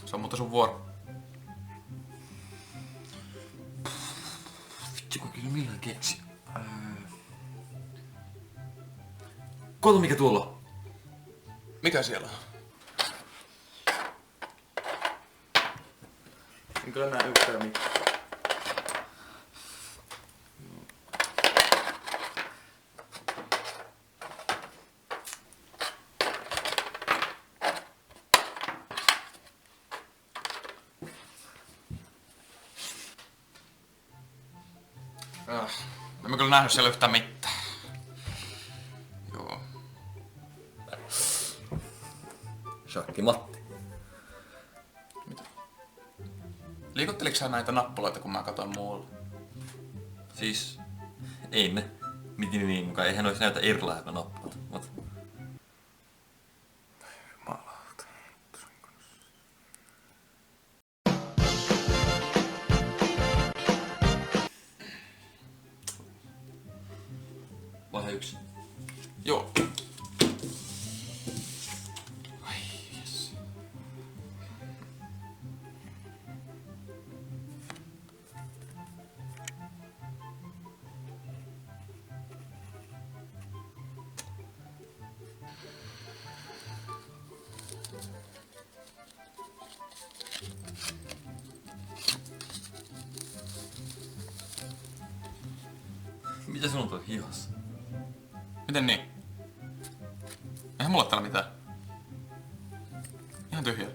Se on muuten sun vuoro. Vittu kun kyllä millään keksi. Kato mikä tuolla on. Mikä siellä on? En kyllä näe yhtään mitään. En mä kyllä nähnyt siellä yhtään mitään. Joo. Shakki Matti. Mitä? Liikutteliko sä näitä nappuloita, kun mä katsoin muualla? Siis... Ei ne. Miten niin mukaan? Eihän ois näytä erilaisia nappuloita. Mut... Jumalauta. Vaihe 1. Joo. Ai jes. Mitä sulla on tuo hihassa? Miten niin? Eihän mulla täällä mitään. Ihan tyhjä.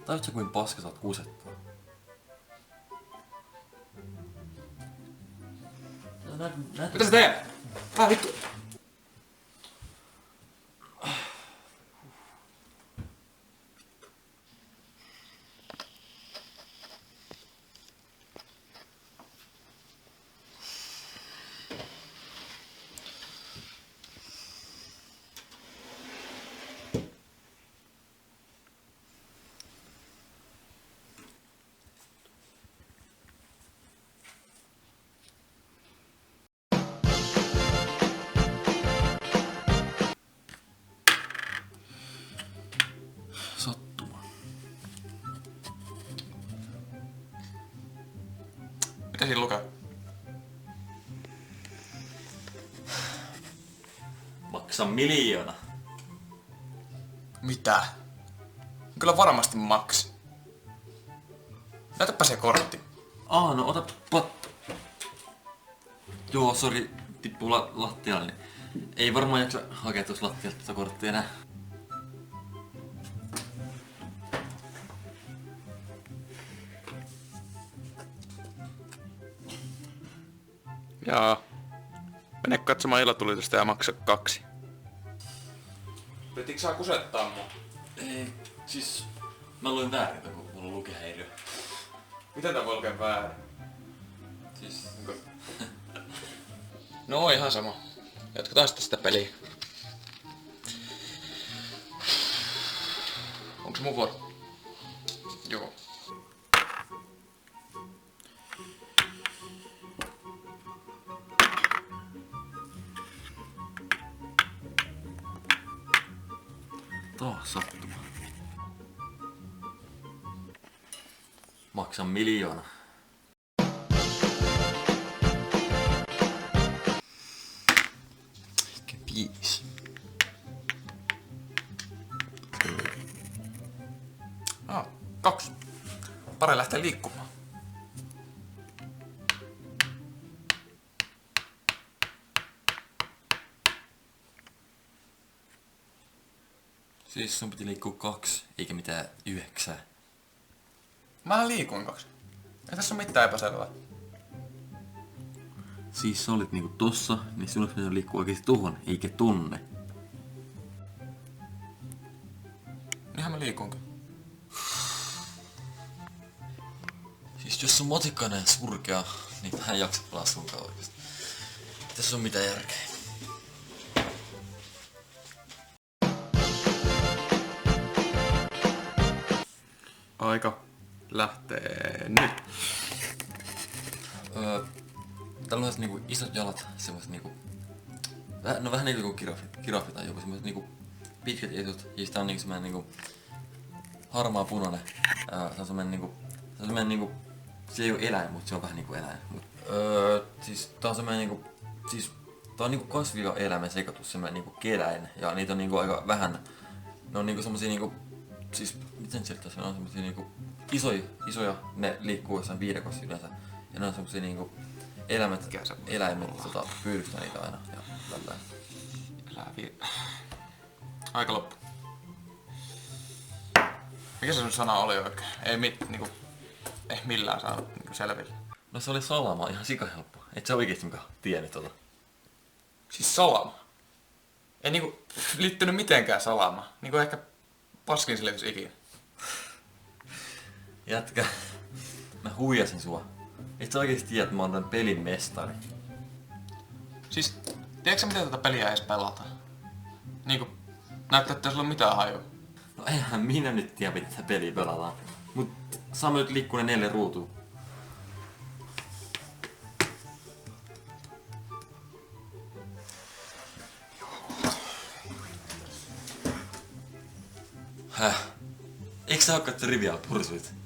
Tajutko kuin paska saat kusettaa? Mitä sä teet? Vittu! Sattuma. Mitä siinä lukee? Maksa 1 000 000. Mitä? Kyllä varmasti maksi. Näytäpä se kortti. No ota pattu. Joo, sori, tippuu lattialle. Niin ei varmaan jaksa hakea tuossa lattialta tuota korttia enää. Jaa. Mene katsomaan ilotulitusta ja maksa 2. Yritikö sä kusettaa mua? Ei, siis mä luin väärin, kun mulla on lukihäiriö. Miten tää voi lukea väärin? Siis... No ihan sama. Jatketaan sitten sitä peliä. Onko se mun vuoro? Joo. Taas sattuma. Maksan 1 000 000. Ehkä 5. Ah, 2. Pare lähtee liikkumaan. Siis sun piti liikkua 2, eikä mitään 9. Mä liikuin 2. Ei tässä ole mitään epäselvää. Siis sä olit niinku tossa, niin sun olisi pitänyt liikkua oikeesti tuohon, eikä tonne. Niinhän mä liikunkin. Siis jos sun matikka näin surkea, niin mä en jaksa pelaa sunkaan oikeesti. Ei tässä on mitään järkeä. Aika lähtee nyt. tällaiset niinku isot jalat, semmoset niinku... No vähän niinku kiraffi tai joku semmoset niinku pitkät isot. Ja siis tää on niinku semmonen niinku harmaa punainen. Se on semmonen niinku... Se ei oo eläin, mut se on vähän niinku eläin. Siis tää on semmonen niinku... Siis tää on niinku kasvi ja eläimen sekoitus, semmonen niinku keläin. Ja niitä on niinku aika vähän. Ne on niinku semmosia niinku... Siis miten sieltä se on semmosia niinku... Isoja, ne liikkuu jossain viidakossa yleensä. Ja ne on semmosia niinku... Eläimet pyydystää niitä aina ja tälleen. Aika loppu. Mikä se sun sana oli oikein? Ei millään saanut niinku selville. No se oli salama, ihan sikahelppo. Et sä oikeesti mukaan tiennyt tota. Siis salama? Ei niinku liittynyt mitenkään salama. Niinku ehkä paskin selitys ikinä. Jätkä, mä huijasin sua. Et sä oikeesti tiedä, että mä oon tän pelin mestari. Siis, tiedätkö sä miten tätä peliä edes pelataan? Niinku, näyttää, että ei sulla mitään hajua. No eihän minä nyt tiedä, miten tätä peliä pelataan. Mut saa nyt liikkuu ne 4 ruutua. Häh? Eikö sä olekaan Trivial Pursuit?